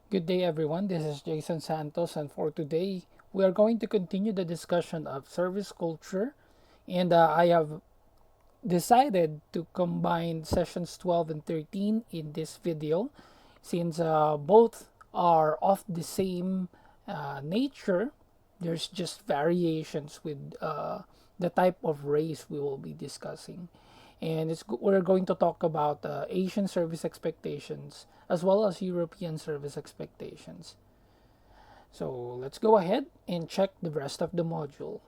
Good day, everyone. This is Jason Santos, and for today, we are going to continue the discussion of service culture. And I have decided to combine sessions 12 and 13 in this video since both are of the same nature. There's just variations with the type of race we will be discussing. And we're going to talk about Asian service expectations as well as European service expectations. So let's go ahead and check the rest of the module.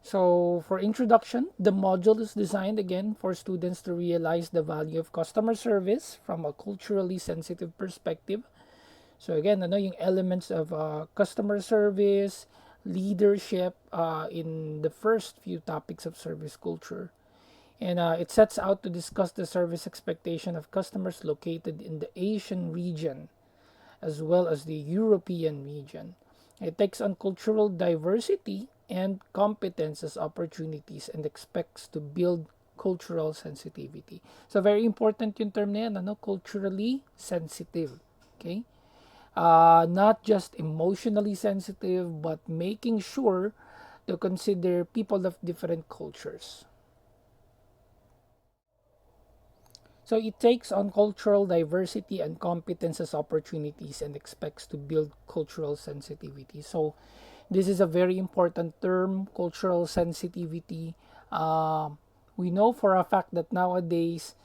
So for introduction, the module is designed again for students to realize the value of customer service from a culturally sensitive perspective. So again, yung elements of customer service, leadership in the first few topics of service culture. And it sets out to discuss the service expectation of customers located in the Asian region as well as the European region. It takes on cultural diversity and competence as opportunities and expects to build cultural sensitivity. So very important yung term na yan, culturally sensitive. Okay? Not just emotionally sensitive, but making sure to consider people of different cultures. So it takes on cultural diversity and competence as opportunities and expects to build cultural sensitivity. So this is a very important term, cultural sensitivity. Uh, we know for a fact that nowadays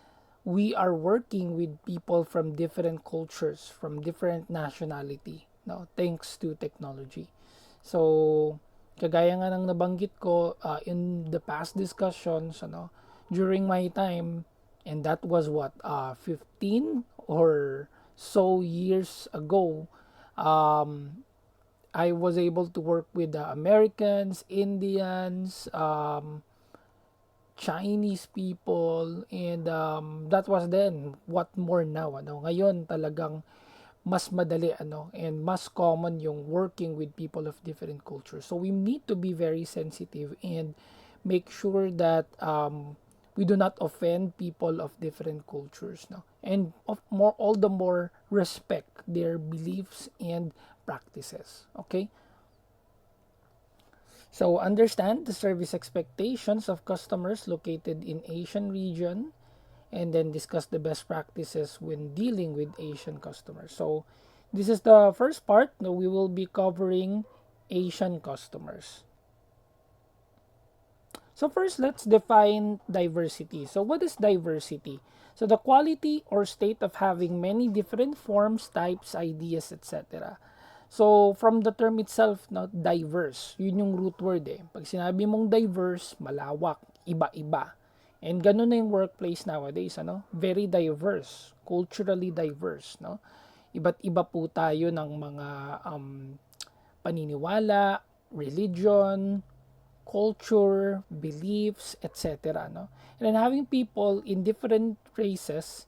we are working with people from different cultures, from different nationality, no, thanks to technology. So kagaya nga ng nabanggit ko in the past discussions, during my time, and that was what 15 or so years ago. um, I was able to work with Americans, Indians, Chinese people, and that was then. What more now, ngayon talagang mas madali, and mas common yung working with people of different cultures. So we need to be very sensitive and make sure that we do not offend people of different cultures, and of more all the more respect their beliefs and practices. Okay, so understand the service expectations of customers located in Asian region, and then discuss the best practices when dealing with Asian customers. So this is the first part. Now we will be covering Asian customers. So first, let's define diversity. So what is diversity? So the quality or state of having many different forms, types, ideas, etc. So from the term itself, diverse, yun yung root word eh. Pag sinabi mong diverse, malawak, iba-iba. And ganun na yung workplace nowadays, Very diverse, culturally diverse, no? Iba't iba po tayo ng mga paniniwala, religion, culture, beliefs, etc. No? And then having people in different races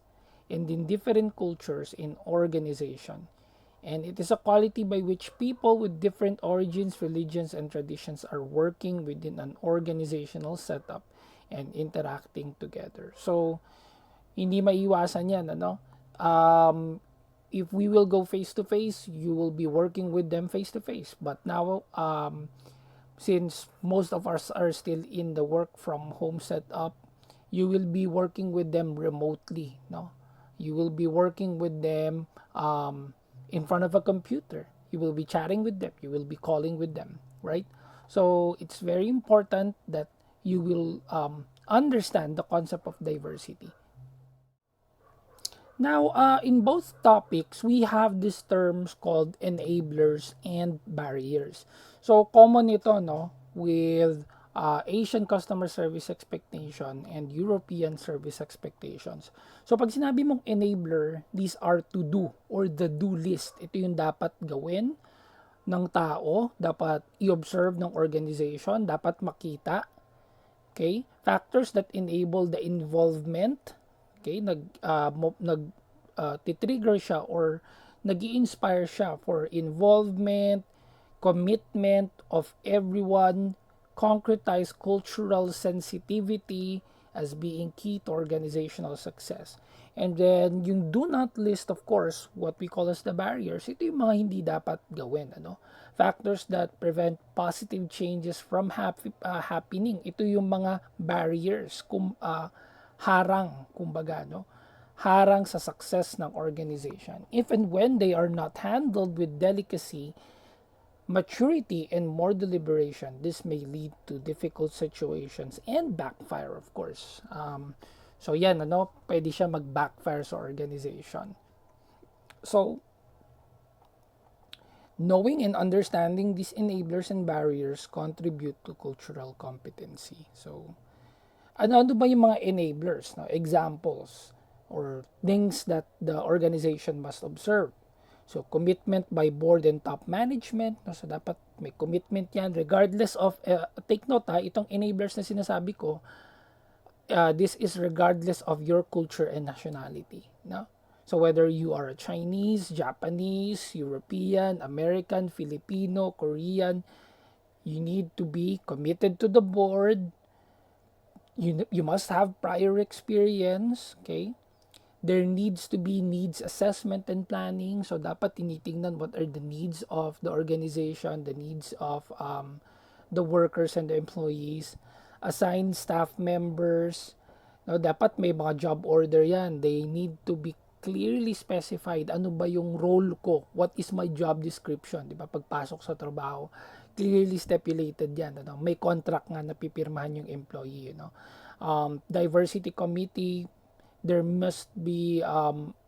and in different cultures in organization. And it is a quality by which people with different origins, religions, and traditions are working within an organizational setup and interacting together. So, hindi maiwasan yan, if we will go face to face, you will be working with them face to face. But now, since most of us are still in the work from home setup, you will be working with them remotely, no? You will be working with them in front of a computer. You will be chatting with them. You will be calling with them, right? So it's very important that you will understand the concept of diversity. Now, in both topics, we have these terms called enablers and barriers. So, common ito, with Asian customer service expectation and European service expectations. So, pag sinabi mong enabler, these are to do or the do list. Ito yung dapat gawin ng tao, dapat i-observe ng organization, dapat makita. Okay? Factors that enable the involvement. Okay? Titrigger siya or nag-i-inspire siya for involvement, commitment of everyone, concretize cultural sensitivity, as being key to organizational success. And then yung do not list, of course, what we call as the barriers. Ito yung mga hindi dapat gawin, ano? Factors that prevent positive changes from happening. Ito yung mga barriers, harang, kumbaga, no? Harang sa success ng organization. If and when they are not handled with delicacy, maturity, and more deliberation, this may lead to difficult situations and backfire, of course. So yan, ano, pwede siya mag-backfire sa organization. So, knowing and understanding these enablers and barriers contribute to cultural competency. So, ano ba yung mga enablers, no? Examples or things that the organization must observe. So, commitment by board and top management. No? So, dapat may commitment yan regardless of, take note ha, itong enablers na sinasabi ko, this is regardless of your culture and nationality. No? So, whether you are a Chinese, Japanese, European, American, Filipino, Korean, you need to be committed to the board. You must have prior experience, okay? There needs to be needs assessment and planning. So, dapat tinitingnan what are the needs of the organization, the needs of the workers and the employees. Assign staff members. No, dapat may mga job order yan. They need to be clearly specified. Ano ba yung role ko? What is my job description? Di ba? Pagpasok sa trabaho, clearly stipulated yan. Ano? May contract nga na pipirmahan yung employee. You know? Diversity committee, there must be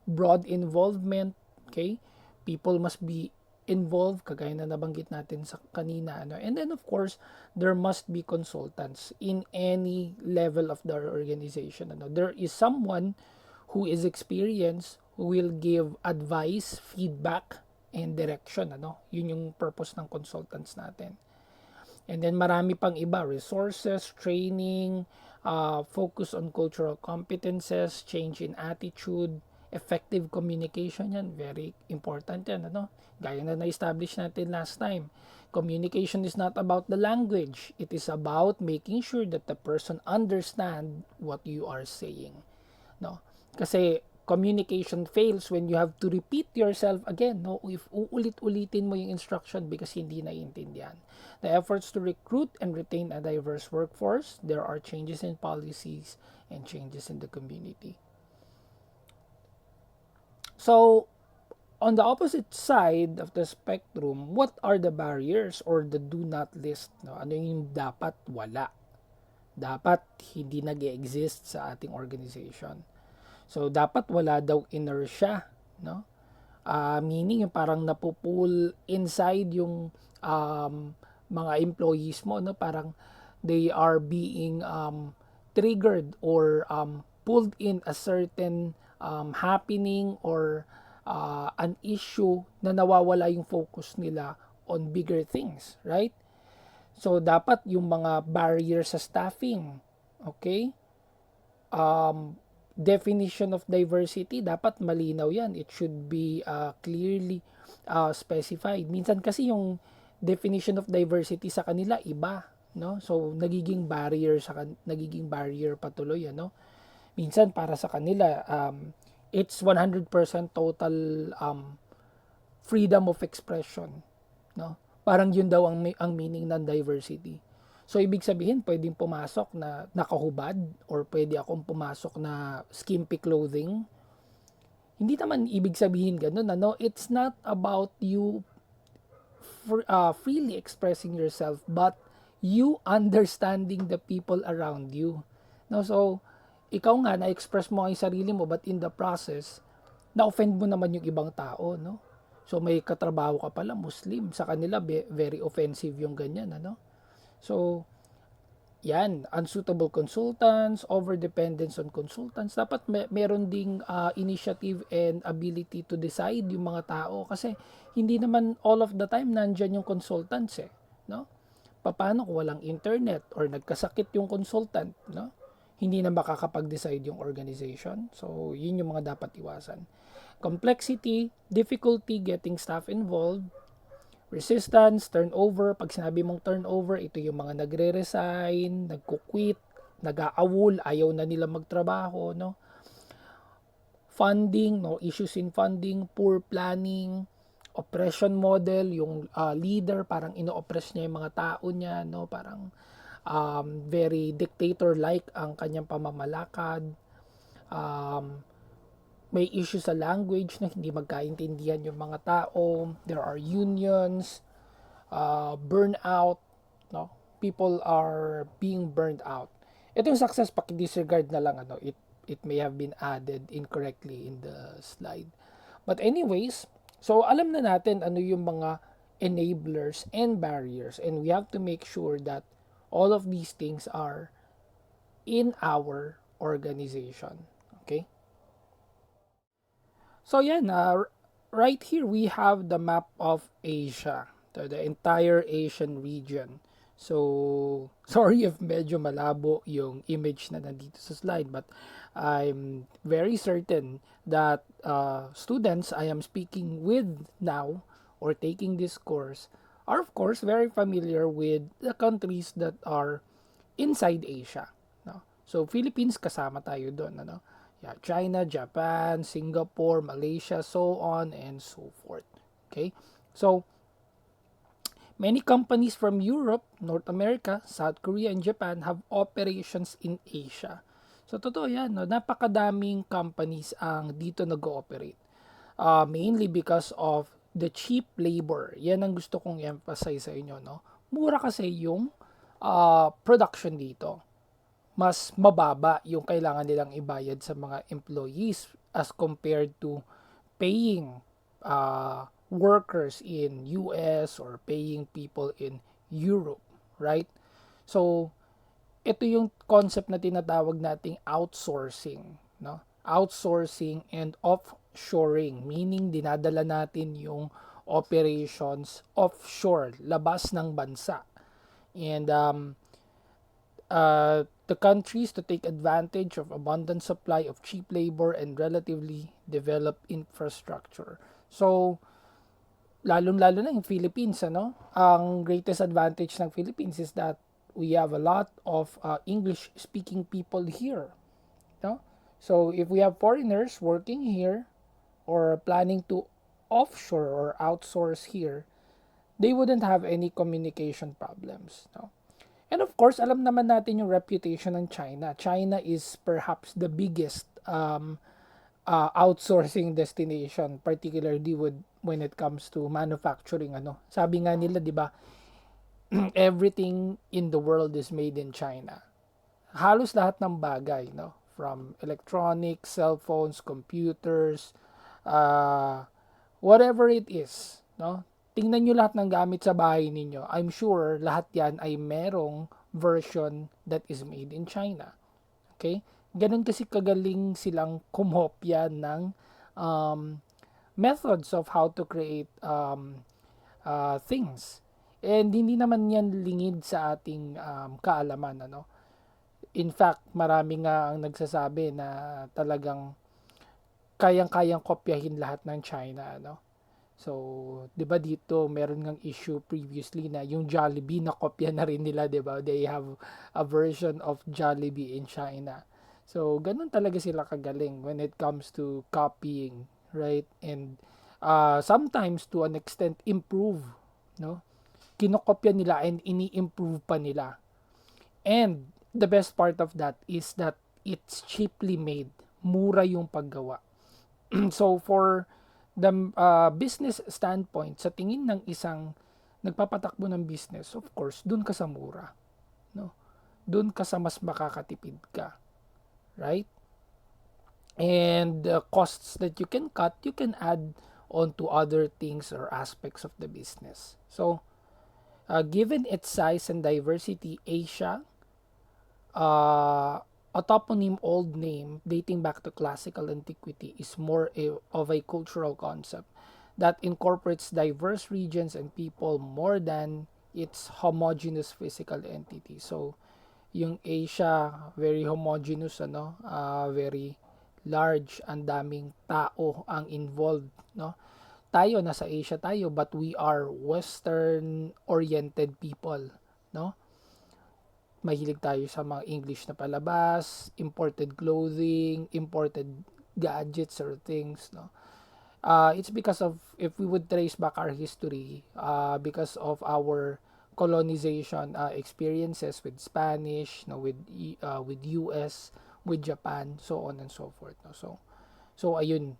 broad involvement, okay? People must be involved, kagaya na nabanggit natin sa kanina, ano? And then of course, there must be consultants in any level of the organization, ano? There is someone who is experienced who will give advice, feedback, and direction, ano? Yun yung purpose ng consultants natin. And then marami pang iba, resources, training, focus on cultural competences, change in attitude, effective communication, yan, very important yan, ano? Gaya na na-establish natin last time. Communication is not about the language. It is about making sure that the person understand what you are saying. No? Kasi communication fails when you have to repeat yourself again, no? If uulit-ulitin mo yung instruction because hindi naiintindihan. The efforts to recruit and retain a diverse workforce, there are changes in policies and changes in the community. So, on the opposite side of the spectrum, what are the barriers or the do not list? No? Ano yung dapat wala? Dapat hindi nag-exist sa ating organization. So, dapat wala daw inertia, no? Meaning, yung parang napupull inside yung mga employees mo, no? Parang they are being triggered or pulled in a certain happening or an issue na nawawala yung focus nila on bigger things, right? So, dapat yung mga barriers sa staffing, okay? Definition of diversity, dapat malinaw yan. It should be clearly specified. Minsan kasi yung definition of diversity sa kanila iba, no? So nagiging barrier patuloy, ano? Minsan para sa kanila it's 100% total freedom of expression, no? Parang yun daw ang meaning ng diversity. So, ibig sabihin, pwedeng pumasok na nakahubad or pwede akong pumasok na skimpy clothing. Hindi naman ibig sabihin ganun, ano? It's not about you freely expressing yourself, but you understanding the people around you. No? So, ikaw nga, na-express mo ang sarili mo, but in the process, na-offend mo naman yung ibang tao, no? So, may katrabaho ka pala, Muslim. Sa kanila, very offensive yung ganyan, ano? So, yan, unsuitable consultants, overdependence on consultants. Dapat meron ding initiative and ability to decide yung mga tao kasi hindi naman all of the time nandyan yung consultants eh, no? Paano kung walang internet or nagkasakit yung consultant, no? Hindi na makakapag-decide yung organization. So, yun yung mga dapat iwasan. Complexity, difficulty getting staff involved, resistance, turnover. Pag sinabi mong turnover, ito yung mga nagre-resign, nagko-quit, nag-aawol, ayaw na nila magtrabaho, no? Funding, no? Issues in funding, poor planning, oppression model, yung leader parang ino-oppress niya yung mga tao niya, no? Parang very dictator-like ang kanyang pamamalakad. Um, may issue sa language na hindi magkaintindihan yung mga tao. There are unions, burnout, no? People are being burned out. Itong success disregard na lang ano, it may have been added incorrectly in the slide. But anyways, so alam na natin ano yung mga enablers and barriers, and we have to make sure that all of these things are in our organization. Okay? So yan, right here we have the map of Asia, the entire Asian region. So, sorry if medyo malabo yung image na nandito sa slide, but I'm very certain that students I am speaking with now or taking this course are of course very familiar with the countries that are inside Asia. No? So, Philippines kasama tayo doon. Ano? Yeah, China, Japan, Singapore, Malaysia, so on and so forth. Okay? So, many companies from Europe, North America, South Korea, and Japan have operations in Asia. So, totoo yan. No? Napakadaming companies ang dito nag-ooperate. Mainly because of the cheap labor. Yan ang gusto kong emphasize sa inyo. No? Mura kasi yung production dito. Mas mababa yung kailangan nilang ibayad sa mga employees as compared to paying workers in US or paying people in Europe, right? So, ito yung concept na tinatawag nating outsourcing, no? Outsourcing and offshoring, meaning dinadala natin yung operations offshore, labas ng bansa. And the countries to take advantage of abundant supply of cheap labor and relatively developed infrastructure. So, lalong-lalo na yung Philippines, ano? Ang greatest advantage ng Philippines is that we have a lot of English-speaking people here, no? So, if we have foreigners working here or planning to offshore or outsource here, they wouldn't have any communication problems, no? And of course, alam naman natin yung reputation ng China. China is perhaps the biggest outsourcing destination, particularly when it comes to manufacturing. Ano, sabi nga nila, di ba, everything in the world is made in China. Halos lahat ng bagay, no, from electronics, cell phones, computers, whatever it is, no, tingnan nyo lahat ng gamit sa bahay ninyo. I'm sure lahat yan ay merong version that is made in China. Okay? Ganun kasi kagaling silang kumopya ng methods of how to create things. And hindi naman yan lingid sa ating kaalaman. Ano? In fact, marami nga ang nagsasabi na talagang kayang-kayang kopyahin lahat ng China. Ano? So, 'di ba dito meron ngang issue previously na yung Jollibee na kopya na rin nila, 'di ba? They have a version of Jollibee in China. So, ganun talaga sila kagaling when it comes to copying, right? And sometimes to an extent improve, no? Kinokopya nila and ini-improve pa nila. And the best part of that is that it's cheaply made. Mura yung paggawa. So for the business standpoint, sa tingin ng isang nagpapatakbo ng business, of course, dun ka sa mura. No? Dun ka sa mas makakatipid ka. Right? And the costs that you can cut, you can add on to other things or aspects of the business. So, given its size and diversity, Asia, a toponym old name dating back to classical antiquity is more of a cultural concept that incorporates diverse regions and people more than its homogeneous physical entity. So, yung Asia, very homogeneous, ano, very large, ang daming tao ang involved, no? Tayo, nasa Asia tayo, but we are Western-oriented people, no? mahilig tayo sa mga English na palabas, imported clothing, imported gadgets or things, no? It's because of, if we would trace back our history, because of our colonization experiences with Spanish, no, with US, with Japan, so on and so forth, no? So ayun,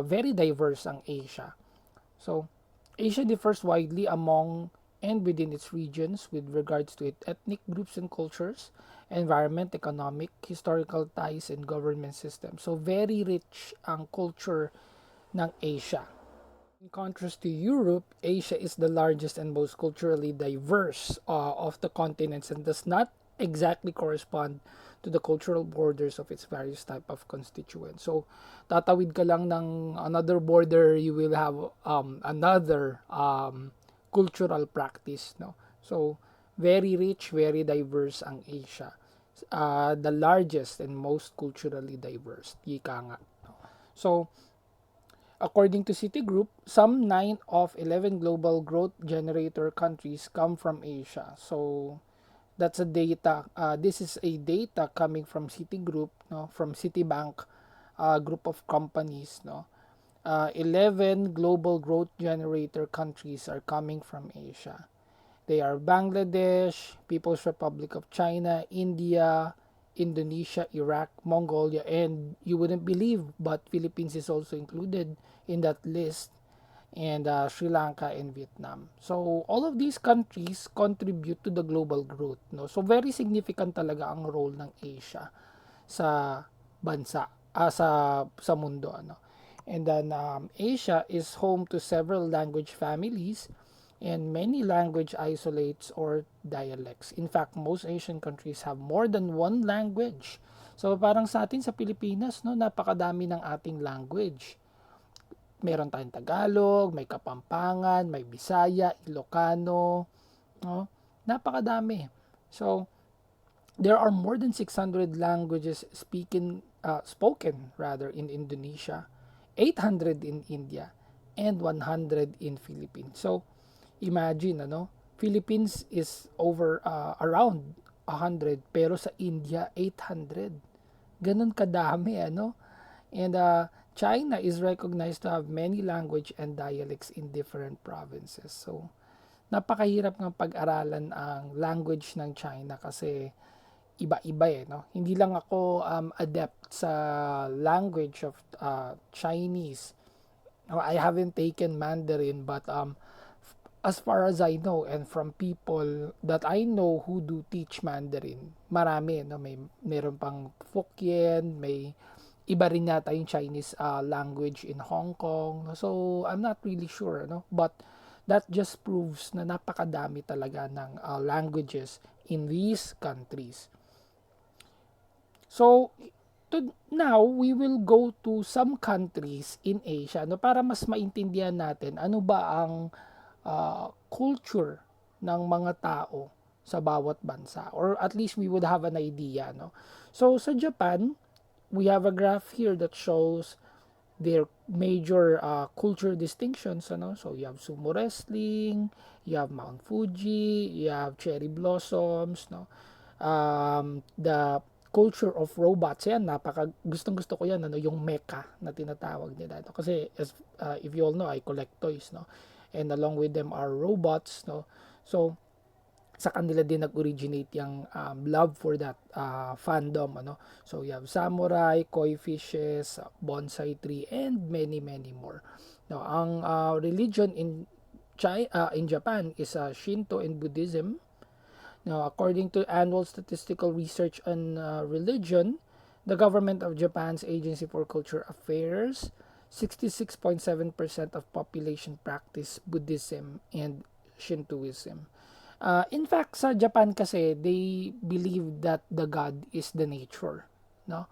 very diverse ang Asia. So Asia differs widely among and within its regions with regards to its ethnic groups and cultures, environment, economic, historical ties, and government system. So very rich ang culture ng Asia. In contrast to Europe, Asia is the largest and most culturally diverse of the continents and does not exactly correspond to the cultural borders of its various type of constituents. So, tatawid ka lang ng another border, you will have another cultural practice, no? So, very rich, very diverse ang Asia. The largest and most culturally diverse, ika nga. So, according to Citigroup, some 9 of 11 global growth generator countries come from Asia. So that's a data. This is a data coming from Citigroup, no, from Citibank group of companies, no. 11 global growth generator countries are coming from Asia. They are Bangladesh, People's Republic of China, India, Indonesia, Iraq, Mongolia, and you wouldn't believe, but Philippines is also included in that list, and Sri Lanka and Vietnam. So all of these countries contribute to the global growth, no? So very significant talaga ang role ng Asia sa bansa, sa mundo, ano. And then Asia is home to several language families and many language isolates or dialects. In fact, most Asian countries have more than one language. So parang sa atin sa Pilipinas, no, napakadami ng ating language. Meron tayong Tagalog, may Kapampangan, may Bisaya, Ilocano, no? Napakadami. So there are more than 600 languages spoken rather in Indonesia, 800 in India, and 100 in Philippines. So imagine, ano, Philippines is over around 100 pero sa India 800. Ganun kadami, ano? And China is recognized to have many language and dialects in different provinces. So napakahirap ng pag-aralan ang language ng China kasi iba-iba eh, no? Hindi lang ako adept sa language of Chinese. I haven't taken Mandarin, but as far as I know and from people that I know who do teach Mandarin, marami, no? Meron pang Fukien, may iba rin yata yung Chinese language in Hong Kong. So I'm not really sure, no? But that just proves na napakadami talaga ng languages in these countries. So now we will go to some countries in Asia, no, para mas maintindihan natin ano ba ang culture ng mga tao sa bawat bansa, or at least we would have an idea, no. So sa Japan, we have a graph here that shows their major culture distinctions, ano. So you have sumo wrestling, you have Mount Fuji, you have cherry blossoms, no. The culture of robots, yan, napaka gustong gusto ko yan, ano, yung mecha na tinatawag nila, no? Kasi as, if you all know, I collect toys, no, and along with them are robots, no. So sa kanila din nag-originate yung love for that fandom, ano. So you have samurai, koi fishes, bonsai tree, and many more. Now ang religion in Japan is Shinto and Buddhism. Now, according to annual statistical research on religion, the government of Japan's Agency for Cultural Affairs, 66.7% of population practice Buddhism and Shintoism. In fact, sa Japan kasi, they believe that the God is the nature, no?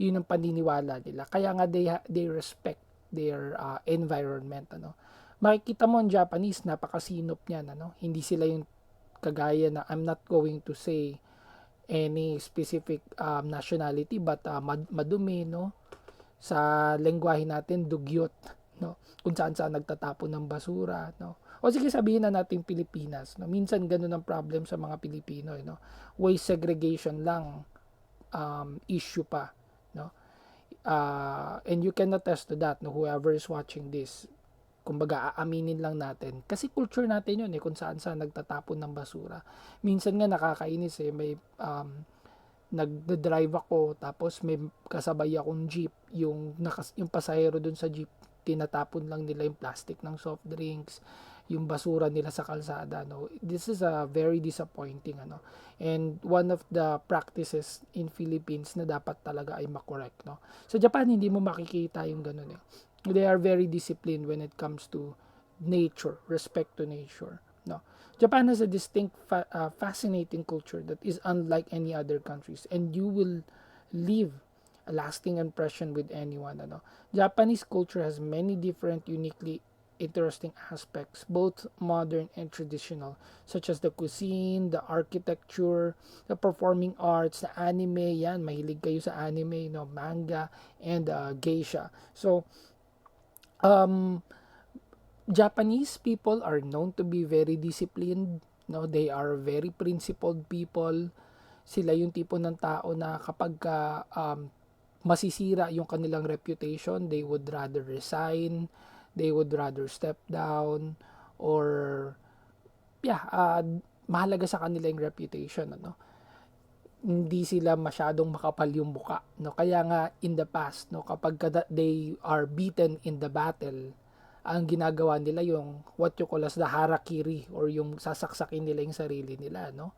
Yun ang paniniwala nila. Kaya nga they respect their environment, ano. Makikita mo ang Japanese, napakasinop niyan, ano. Hindi sila yung kagaya na, I'm not going to say any specific nationality, but madumi, no? Sa lengguwahe natin, dugyot, no? Kung saan-saan nagtatapon ng basura, no? O sige, sabihin na natin Pilipinas, no? Minsan ganun ang problem sa mga Pilipino, no? Waste segregation lang issue pa, no? And you can attest to that, no? Whoever is watching this, kumbaga aaminin lang natin kasi culture natin yun, kung saan saan nagtatapon ng basura. Minsan nga nakakainis, may nagde-drive ako tapos may kasabay akong jeep, yung pasahero dun sa jeep tinatapon lang nila yung plastic ng soft drinks, yung basura nila sa kalsada, no. This is a very disappointing, and one of the practices in Philippines na dapat talaga ay makorek, no. Sa Japan hindi mo makikita yung ganun, they are very disciplined when it comes to nature, respect to nature, no. Japan has a distinct fascinating culture that is unlike any other countries, and you will leave a lasting impression with anyone, Japanese culture has many different uniquely interesting aspects, both modern and traditional, such as the cuisine, the architecture, the performing arts, the anime, yan, mahilig kayo sa anime, no, manga, and geisha. So, um, Japanese people are known to be very disciplined, no? They are very principled people. Sila yung tipo ng tao na kapag masisira yung kanilang reputation, they would rather resign, they would rather step down, or yeah, mahalaga sa kanila yung reputation, hindi sila masyadong makapal yung muka, no. Kaya nga in the past, no, kapag they are beaten in the battle, ang ginagawa nila yung what you call as the harakiri, or yung sasaksakin nila yung sarili nila, no.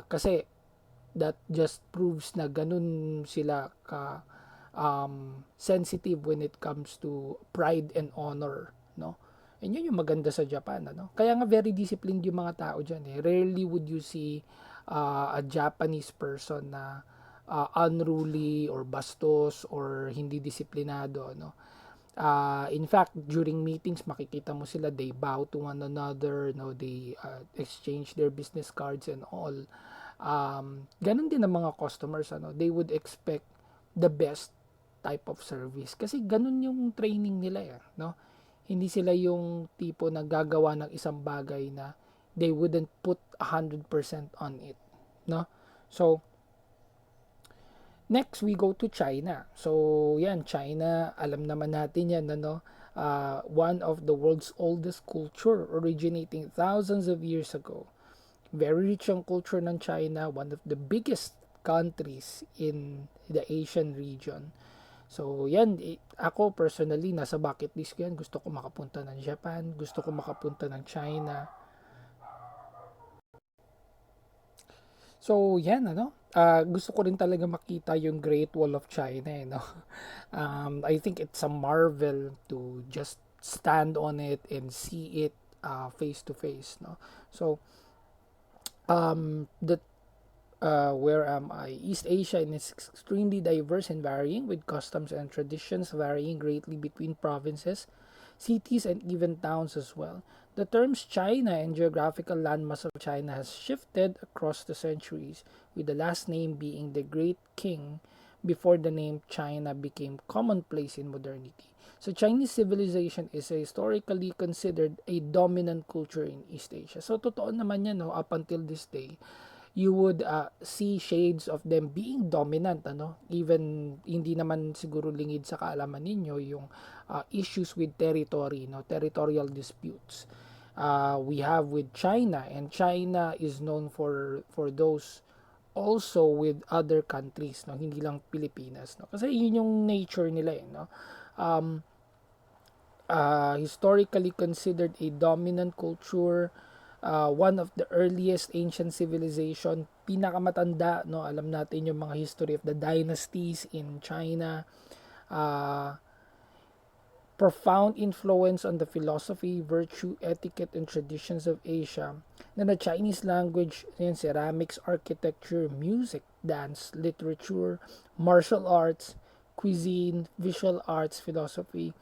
Kasi that just proves na ganun sila ka sensitive when it comes to pride and honor, no. And yun yung maganda sa Japan, Kaya nga very disciplined yung mga tao diyan, eh. Rarely would you see a Japanese person na unruly or bastos or hindi disiplinado, no. In fact, during meetings makikita mo sila, they bow to one another, no, they exchange their business cards and all. Ganun din ang mga customers, they would expect the best type of service kasi ganun yung training nila, no. Hindi sila yung tipo na gagawa ng isang bagay na they wouldn't put 100% on it, no. So next we go to China. So yan, China, alam naman natin yan, one of the world's oldest culture, originating thousands of years ago. Very rich ang culture ng China, one of the biggest countries in the Asian region. So, yan, ako personally, nasa bucket list ko yan. Gusto ko makapunta ng Japan, gusto ko makapunta ng China. So, yan, gusto ko rin talaga makita yung Great Wall of China, no? I think it's a marvel to just stand on it and see it face to face, no? So, the where am I? East Asia is extremely diverse and varying, with customs and traditions varying greatly between provinces, cities, and even towns as well. The terms China and geographical landmass of China has shifted across the centuries, with the last name being the Great King before the name China became commonplace in modernity. So Chinese civilization is historically considered a dominant culture in East Asia. So totoo naman yan, no, up until this day you would see shades of them being dominant, even hindi naman siguro lingid sa kaalaman ninyo yung issues with territory, territorial disputes we have with China, and China is known for those also with other countries, hindi lang Pilipinas, kasi yun yung nature nila, um, historically considered a dominant culture, one of the earliest ancient civilization, pinakamatanda, alam natin yung mga history of the dynasties in China, uh, profound influence on the philosophy, virtue, etiquette, and traditions of Asia. Na the Chinese language, ceramics, architecture, music, dance, literature, martial arts, cuisine, visual arts, philosophy,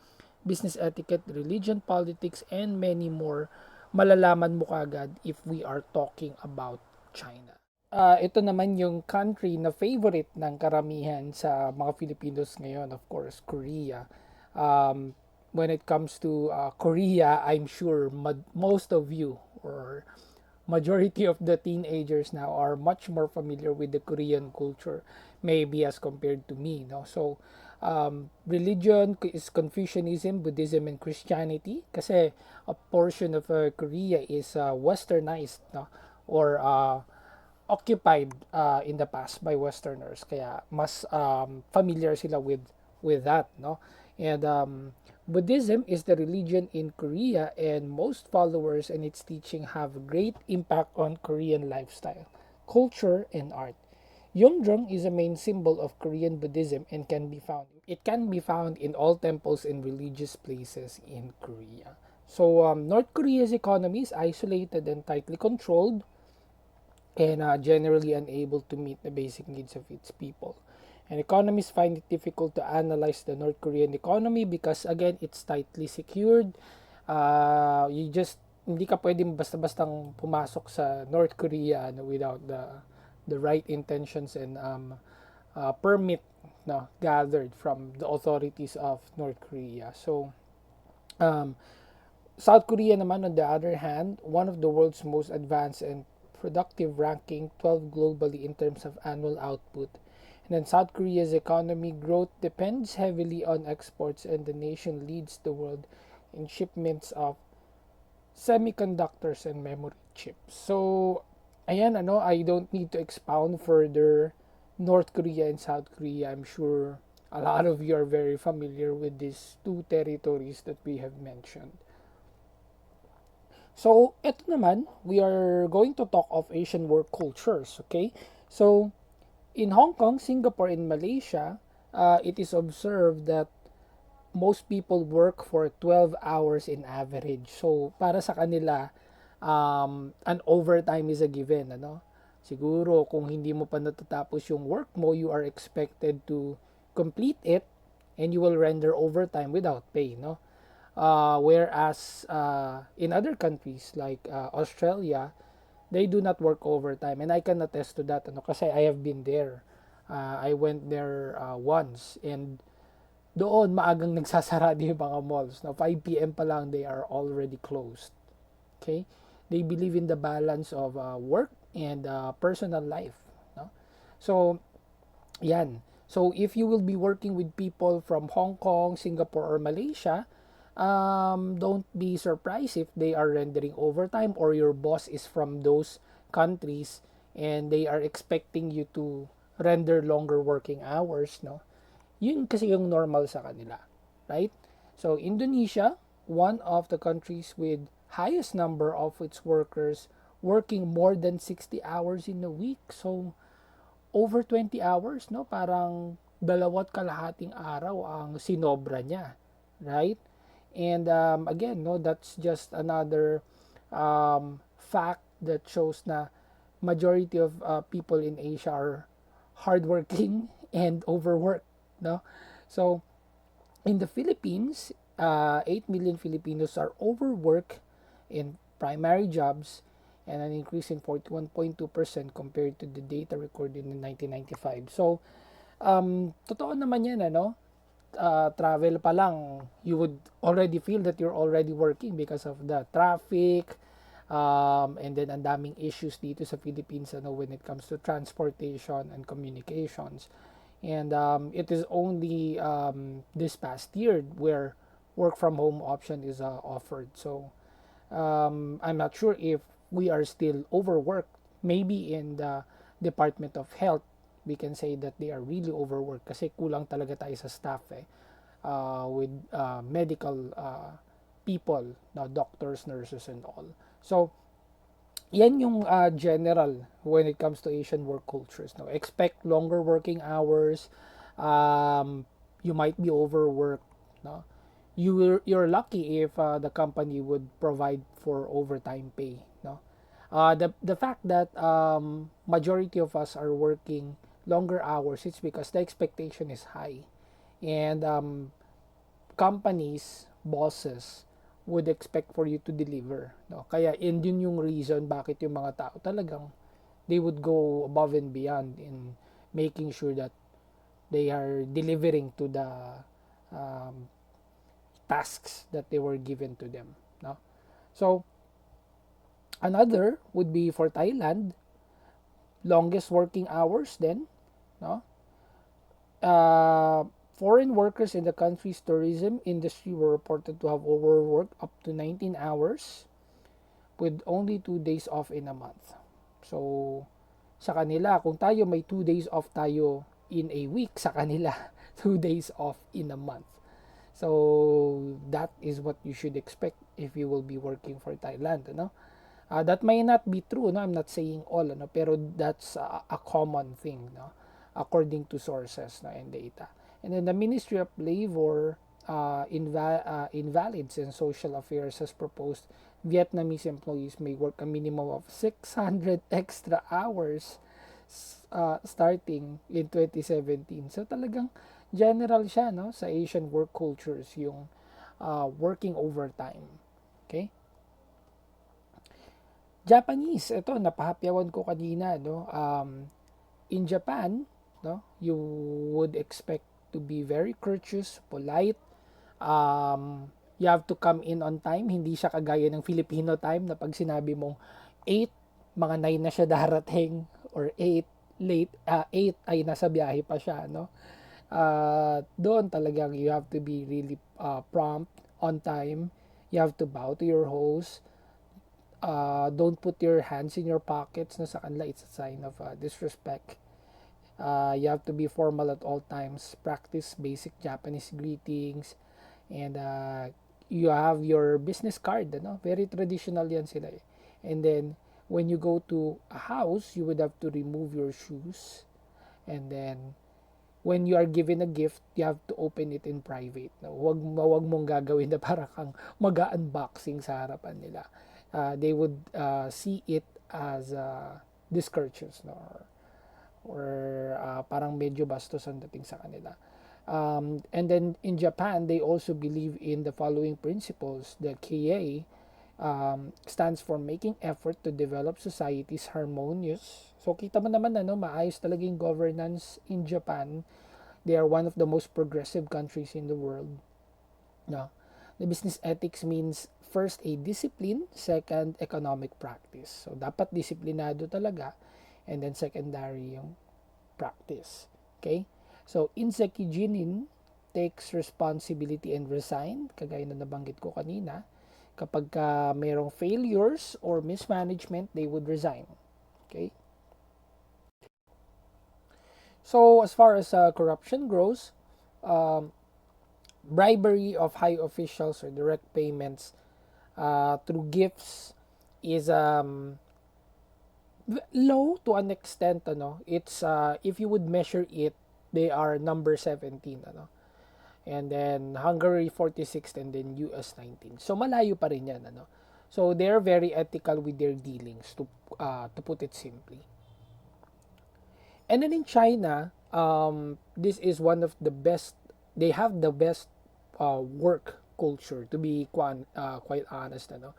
business etiquette, religion, politics, and many more, malalaman mo kagad if we are talking about China. Ito naman yung country na favorite ng karamihan sa mga Filipinos ngayon, of course, Korea. Um, when it comes to Korea, I'm sure most of you or majority of the teenagers now are much more familiar with the Korean culture, maybe as compared to me. No, so religion is Confucianism, Buddhism, and Christianity. Kasi a portion of Korea is westernized, no, or occupied in the past by Westerners. Kaya mas familiar sila with that, no? And Buddhism is the religion in Korea, and most followers and its teaching have great impact on Korean lifestyle, culture, and art. Yeongjong is a main symbol of Korean Buddhism and can be found. It can be found in all temples and religious places in Korea. So North Korea's economy is isolated and tightly controlled, and generally unable to meet the basic needs of its people. And economists find it difficult to analyze the North Korean economy because again, it's tightly secured. You just hindi ka pwedeng basta-bastang pumasok sa North Korea without the right intentions and permit gathered from the authorities of North Korea. So um, South Korea naman, on the other hand, one of the world's most advanced and productive, ranking 12 globally in terms of annual output. And then South Korea's economy growth depends heavily on exports, and the nation leads the world in shipments of semiconductors and memory chips. So, ayan, I don't need to expound further North Korea and South Korea. I'm sure a lot of you are very familiar with these two territories that we have mentioned. So, ito naman, we are going to talk of Asian work cultures, okay? So, in Hong Kong, Singapore, and Malaysia, it is observed that most people work for 12 hours in average. So, para sa kanila, an overtime is a given, ano? Siguro, kung hindi mo pa natatapos yung work mo, you are expected to complete it and you will render overtime without pay, no? Whereas in other countries like Australia, they do not work overtime, and I can attest to that. Ano, kasi I have been there. I went there once, and doon maagang nagsasara yung mga malls. No, 5 p.m. pa lang they are already closed. Okay, they believe in the balance of work and personal life. No, so yan. So if you will be working with people from Hong Kong, Singapore, or Malaysia, don't be surprised if they are rendering overtime or your boss is from those countries and they are expecting you to render longer working hours, no? Yun kasi yung normal sa kanila, right? So Indonesia, one of the countries with highest number of its workers working more than 60 hours in a week. So over 20 hours, no? Parang dalawat kalahating araw ang sinobra niya, right? And again, no, that's just another fact that shows na majority of people in Asia are hardworking and overworked, no? So in the Philippines, 8 million Filipinos are overworked in primary jobs, and an increase in 41.2% compared to the data recorded in 1995. So, totoo naman yan, ano? Travel pa lang, you would already feel that you're already working because of the traffic, and then ang daming issues dito sa Philippines, ano, when it comes to transportation and communications. And it is only this past year where work from home option is offered. So I'm not sure if we are still overworked. Maybe in the Department of Health, we can say that they are really overworked kasi kulang talaga tayo sa staff with medical people, doctors, nurses, and all. So, yan yung general when it comes to Asian work cultures. No? Expect longer working hours. You might be overworked. No? You're lucky if the company would provide for overtime pay. No? The fact that majority of us are working longer hours, it's because the expectation is high, and companies, bosses would expect for you to deliver, no? Kaya yun yung reason bakit yung mga tao talagang they would go above and beyond in making sure that they are delivering to the um, tasks that they were given to them. No? So, another would be for Thailand, longest working hours then. No? Foreign workers in the country's tourism industry were reported to have overworked up to 19 hours with only 2 days off in a month. So, sa kanila, kung tayo may 2 days off tayo in a week, sa kanila, 2 days off in a month. So, that is what you should expect if you will be working for Thailand, ano? That may not be true, no? I'm not saying all, ano? Pero that's a common thing, no? According to sources, no? And data. And then the Ministry of Labor, Invalids and Social Affairs has proposed Vietnamese employees may work a minimum of 600 extra hours starting in 2017. So talagang general siya, no, sa Asian work cultures yung working overtime. Okay? Japanese, ito napahapyawan ko kanina, no. In Japan, no, you would expect to be very courteous, polite. You have to come in on time. Hindi siya kagaya ng Filipino time na pag sinabi mong 8, mga 9 na siya darating or 8 late 8 ay nasa biyahe pa siya, no. Doon talagang you have to be really prompt, on time. You have to bow to your host. Don't put your hands in your pockets, no, sa kanila it's a sign of disrespect. You have to be formal at all times, practice basic Japanese greetings, and you have your business card, ano? Very traditional yan sila eh. And then, when you go to a house, you would have to remove your shoes. And then, when you are given a gift, you have to open it in private. No? Wag mong gagawin na para kang mag-unboxing sa harapan nila. They would see it as discourteous, no? Or parang medyo bastos ang dating sa kanila. And then in Japan, they also believe in the following principles. The KA stands for making effort to develop societies harmonious. So kita mo naman ano, maayos talaga yung governance in Japan. They are one of the most progressive countries in the world. No. The business ethics means first a discipline, second economic practice. So dapat disiplinado talaga, and then secondary yung practice. Okay? So Inseki Jinin takes responsibility and resign, kagaya na nabanggit ko kanina. Kapag merong failures or mismanagement, they would resign. Okay? So as far as corruption grows, um, bribery of high officials or direct payments through gifts is low to an extent, ano. It's if you would measure it, they are number 17, ano. And then Hungary 46 and then US 19. So malayo pa rin 'yan, ano. So they're very ethical with their dealings, to put it simply. And then in China, this is one of the best, they have the best work culture, to be quite honest, ano.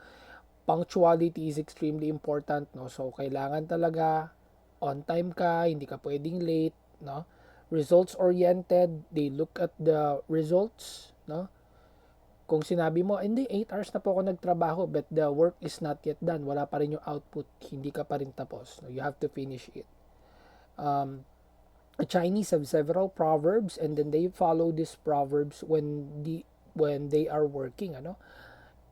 Punctuality is extremely important, no. So kailangan talaga on time ka, hindi ka pwedeng late, no. Results oriented, they look at the results, no. Kung sinabi mo, hindi, 8 hours na po ako nagtrabaho, but the work is not yet done, wala pa rin yung output, hindi ka pa rin tapos, no? You have to finish it. The Chinese have several proverbs, and then they follow these proverbs when they are working, ano.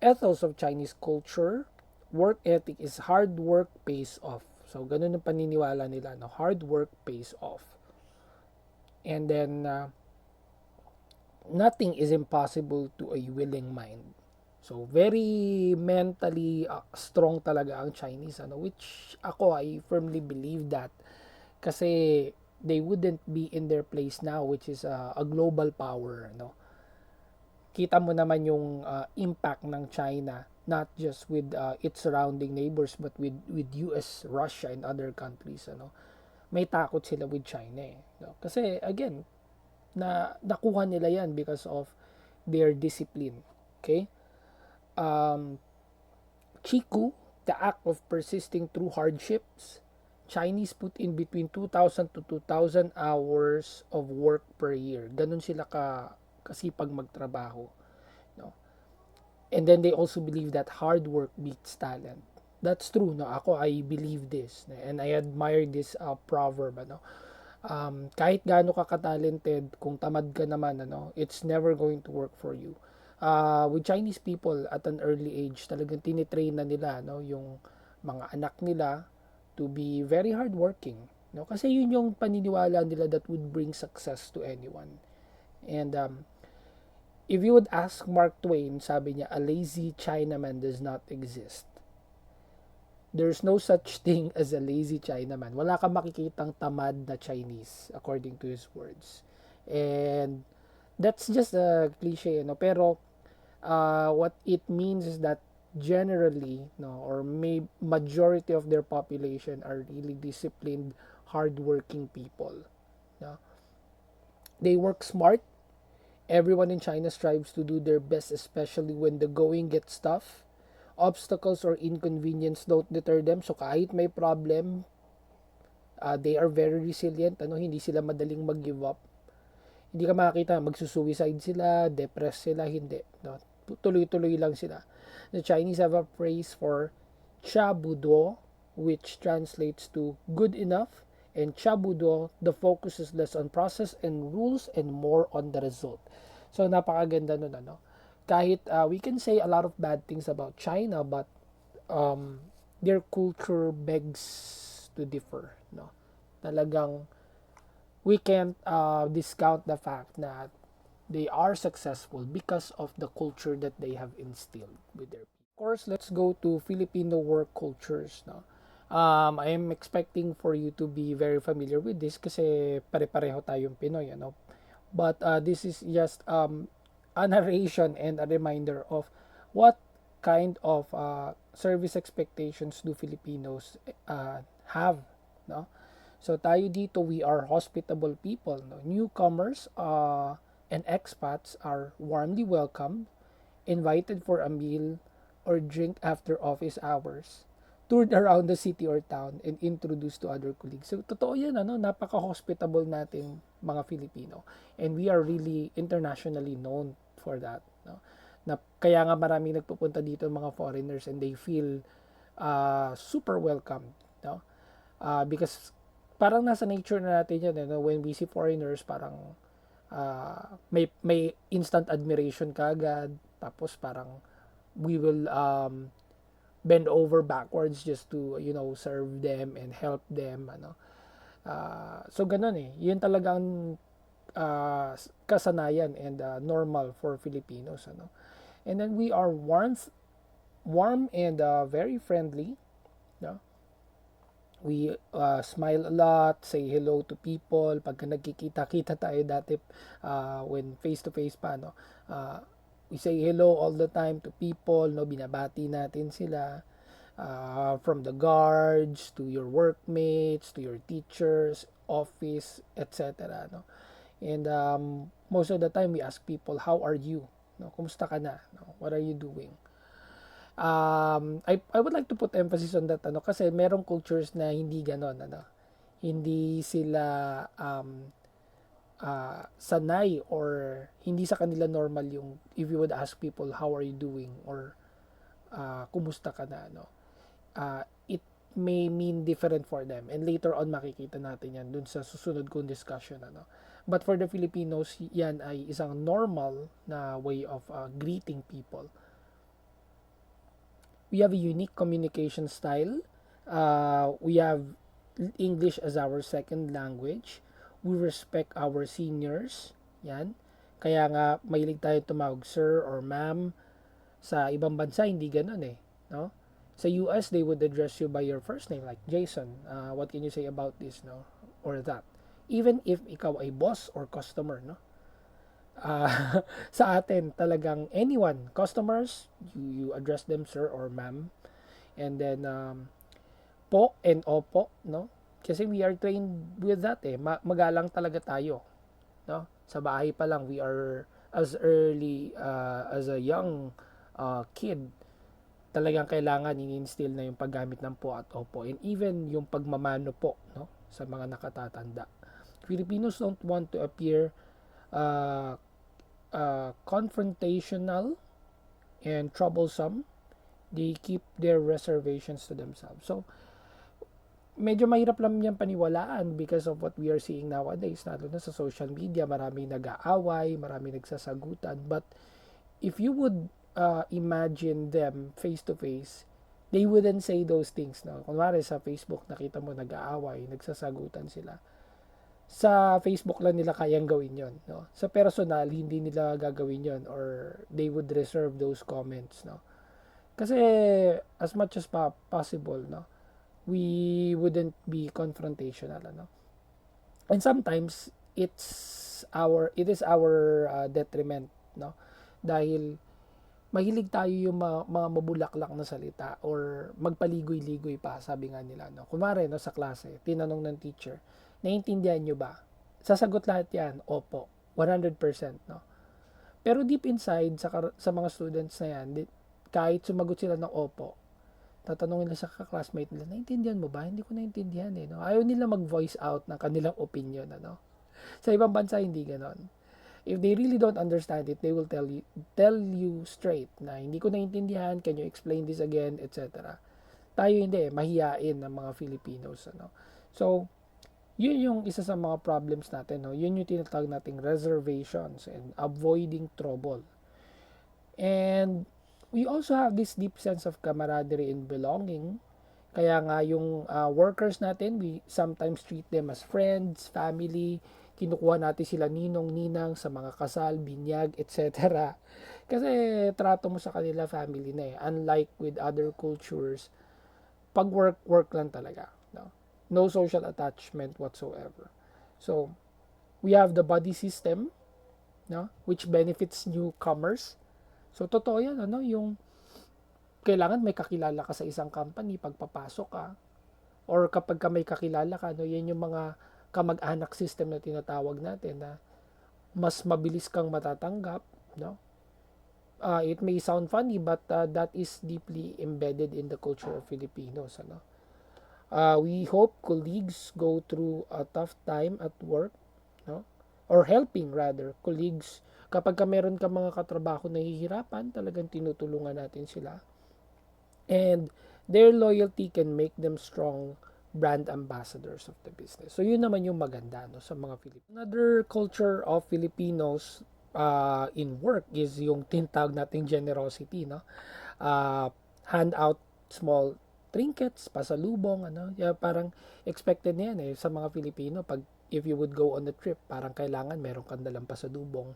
Ethos of Chinese culture, work ethic is hard work pays off. So ganun ang paniniwala nila, no. Hard work pays off. And then nothing is impossible to a willing mind. So very mentally strong talaga ang Chinese, ano, which ako I firmly believe that, kasi they wouldn't be in their place now, which is a global power, no. Kita mo naman yung impact ng China, not just with its surrounding neighbors, but with US, Russia, and other countries, ano. May takot sila with China eh, no? Kasi again, nakuha nila yan because of their discipline. Okay? Chiku, the act of persisting through hardships. Chinese put in between 2,000 to 2,000 hours of work per year. Ganun sila kasipag magtrabaho. No? And then they also believe that hard work beats talent. That's true, no? Ako, I believe this. And I admire this proverb, ano? Kahit gaano ka ka-talented, kung tamad ka naman, ano, it's never going to work for you. With Chinese people at an early age, talagang tinitrain na nila, no, yung mga anak nila to be very hardworking. No? Kasi yun yung paniniwala nila that would bring success to anyone. And if you would ask Mark Twain, sabi niya, a lazy Chinaman does not exist. There's no such thing as a lazy Chinaman. Wala kang makikitang tamad na Chinese, according to his words. And that's just a cliche, no? Pero what it means is that generally, no, or majority of their population are really disciplined, hardworking people. No? They work smart. Everyone in China strives to do their best, especially when the going gets tough. Obstacles or inconvenience don't deter them. So kahit may problem, they are very resilient. Ano, hindi sila madaling mag-give up. Hindi ka makakita magsusuicide sila, depressed sila, hindi. No? Tuloy-tuloy lang sila. The Chinese have a phrase for chabuduo, which translates to good enough. And chabuduo, the focus is less on process and rules and more on the result. So napakaganda nun, ano. Kahit we can say a lot of bad things about China, but their culture begs to differ, no. Talagang we can't discount the fact that they are successful because of the culture that they have instilled with their people. Of course, let's go to Filipino work cultures. No? I am expecting for you to be very familiar with this kasi pare-pareho tayong Pinoy. Ano? But this is just a narration and a reminder of what kind of service expectations do Filipinos have. No? So tayo dito, we are hospitable people. No? Newcomers and expats are warmly welcomed, invited for a meal or drink after office hours, toured around the city or town, and introduced to other colleagues. So totoo yan, ano? Napaka-hospitable natin mga Filipino. And we are really internationally known for that. No? Na, kaya nga maraming nagpupunta dito mga foreigners and they feel super welcome. No? Because parang nasa nature na natin yan. You know? When we see foreigners, parang may instant admiration kagad, tapos parang we will bend over backwards just to serve them and help them, ano. So ganun yun talagang kasanayan and normal for Filipinos, ano. And then we are warm and very friendly, no? We smile a lot, say hello to people. Pagka nagkikita-kita tayo dati, when face-to-face pa, no? We say hello all the time to people, no? Binabati natin sila. From the guards, to your workmates, to your teachers, office, etc. No? And most of the time, we ask people, how are you? No? Kumusta ka na? No? What are you doing? I would like to put emphasis on that, ano, kasi merong cultures na hindi ganon, ano, hindi sila sanay or hindi sa kanila normal yung if you would ask people how are you doing or kumusta ka na, ano. It may mean different for them and later on makikita natin yan dun sa susunod kong discussion, ano. But for the Filipinos, yan ay isang normal na way of greeting people. We have a unique communication style. We have English as our second language. We respect our seniors. Yan. Kaya nga, mahilig tayo tumawag sir or ma'am. Sa ibang bansa, hindi ganun no? Sa US, they would address you by your first name, like Jason. What can you say about this, no? Or that. Even if ikaw ay boss or customer, no? Sa atin talagang anyone, customers, you address them sir or ma'am, and then po and opo, no, kasi we are trained with that magalang talaga tayo, no, sa bahay pa lang we are as early as a young kid, talagang kailangan i-instill na yung paggamit ng po at opo and even yung pagmamano po, no, sa mga nakatatanda. Filipinos don't want to appear confrontational and troublesome, they keep their reservations to themselves. So, medyo mahirap lang yan paniwalaan because of what we are seeing nowadays, lalo na sa social media, maraming nag-aaway, maraming nagsasagutan. But if you would imagine them face to face, they wouldn't say those things. No? Kunwari sa Facebook, nakita mo nag-aaway, nagsasagutan sila. Sa Facebook lang nila kayang gawin yon, no? Sa personal, hindi nila gagawin yon, or they would reserve those comments, no? Kasi as much as possible, no, we wouldn't be confrontational, ano. And sometimes it is our detriment, no, dahil mahilig tayo yung mga mabulaklak na salita or magpaligoy-ligoy pa, sabi nga nila, no. Kunwari, no, sa klase tinanong ng teacher, naiintindihan nyo ba? Sasagot lahat yan, opo, 100%, no. Pero deep inside sa mga students na yan, kahit sumagot sila ng opo, tatanungin nila sa classmate nila, naintindihan mo ba? Hindi ko naintindihan, eh. No? Ayaw nila mag-voice out ng kanilang opinion. Ano? Sa ibang bansa, hindi ganon. If they really don't understand it, they will tell you straight na hindi ko naintindihan, can you explain this again, etc. Tayo hindi, mahiyain ng mga Filipinos. Ano? So, yun yung isa sa mga problems natin. No? Yun yung tinatawag nating reservations and avoiding trouble. And we also have this deep sense of camaraderie and belonging. Kaya nga yung workers natin, we sometimes treat them as friends, family. Kinukuha natin sila ninong-ninang sa mga kasal, binyag, etc. Kasi trato mo sa kanila family na eh. Unlike with other cultures, pag work lang talaga. No social attachment whatsoever. So, we have the buddy system, no, which benefits newcomers. So, totoo yan, ano, yung kailangan may kakilala ka sa isang company pagpapasok ka. Or kapag ka may kakilala ka, no, yan yung mga kamag-anak system na tinatawag natin na mas mabilis kang matatanggap, no? It may sound funny, but that is deeply embedded in the culture of Filipinos, ano? We hope colleagues go through a tough time at work, no? Or helping rather colleagues. Kapag ka meron ka mga katrabaho na hihirapan, talagang tinutulungan natin sila. And their loyalty can make them strong brand ambassadors of the business. So yun naman yung maganda, no, sa mga Filipinos. Another culture of Filipinos in work is yung tinatawag nating generosity, no? Hand out small trinkets, pasalubong, ano. Yeah, parang expected na yan eh sa mga Filipino. Pag if you would go on a trip, parang kailangan meron kang dalang pasalubong.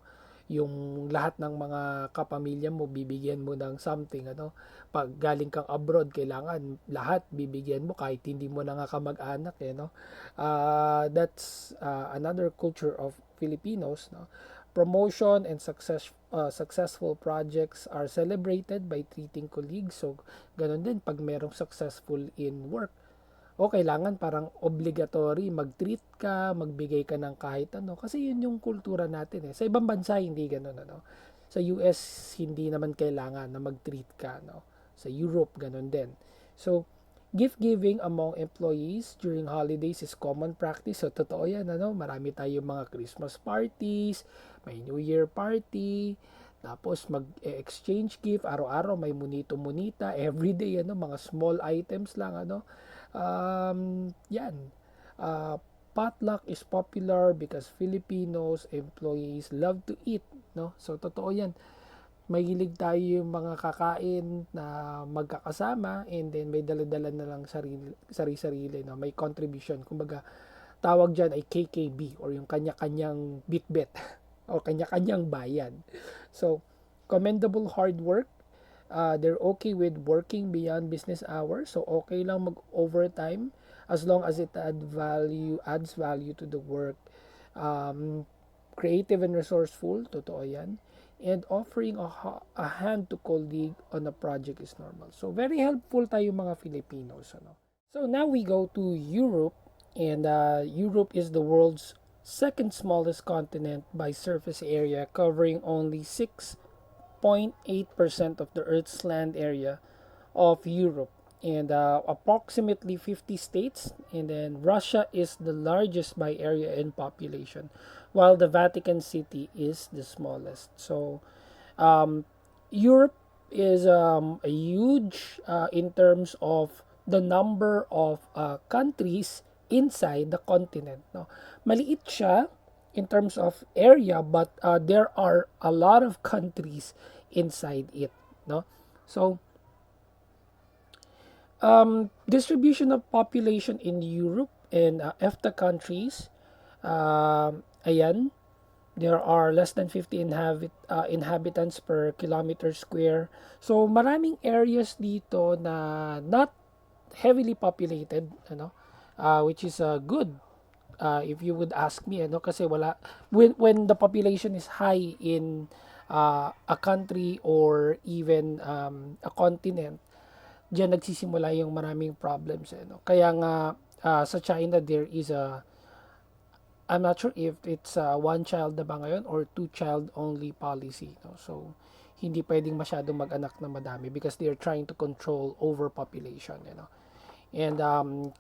Yung lahat ng mga kapamilya mo, bibigyan mo ng something, ano. Pag galing kang abroad, kailangan lahat bibigyan mo kahit hindi mo na nga kamag-anak, eh, no. That's another culture of Filipinos, no. Promotion and successful projects are celebrated by treating colleagues. So, ganun din pag merong successful in work, o kailangan parang obligatory mag-treat ka, magbigay ka ng kahit ano, kasi yun yung kultura natin eh. Sa ibang bansa hindi ganoon, ano. Sa US hindi naman kailangan na mag-treat ka, no. Sa Europe ganun din. So gift giving among employees during holidays is common practice. So totoo yan, ano. Marami tayong mga Christmas parties, may New Year party, tapos mag-exchange gift, araw-araw may munito-munita, everyday, ano, mga small items lang, ano. Yan. Potluck is popular because Filipinos employees love to eat, no? So totoo 'yan. Mahilig tayo yung mga kakain na magkakasama, and then may dala-dala na lang sarili-sarili, no? May contribution. Kumbaga, tawag diyan ay KKB, or yung kanya-kanyang bitbit o kanya-kanyang bayad. So, commendable hard work. They're okay with working beyond business hours. So okay lang mag-overtime as long as it adds value to the work. Creative and resourceful, totoo yan. And offering a hand to colleague on a project is normal. So very helpful tayo mga Filipinos, ano. So now we go to Europe, and Europe is the world's second smallest continent by surface area, covering only 6.8% of the Earth's land area of Europe, and approximately 50 states. And then Russia is the largest by area and population, while the Vatican City is the smallest. So Europe is a huge in terms of the number of countries inside the continent. No? Maliit siya in terms of area, but there are a lot of countries inside it. No? So, distribution of population in Europe and EFTA countries, ayan, there are less than 50 inhabitants per kilometer square. So maraming areas dito na not heavily populated, which is good, if you would ask me, kasi wala, when the population is high in a country or even a continent, diyan nagsisimula yung maraming problems, Kaya nga sa China there is a, I'm not sure if it's one child na ba ngayon or two child only policy. No? So, hindi pwedeng masyadong mag-anak na madami because they are trying to control overpopulation, and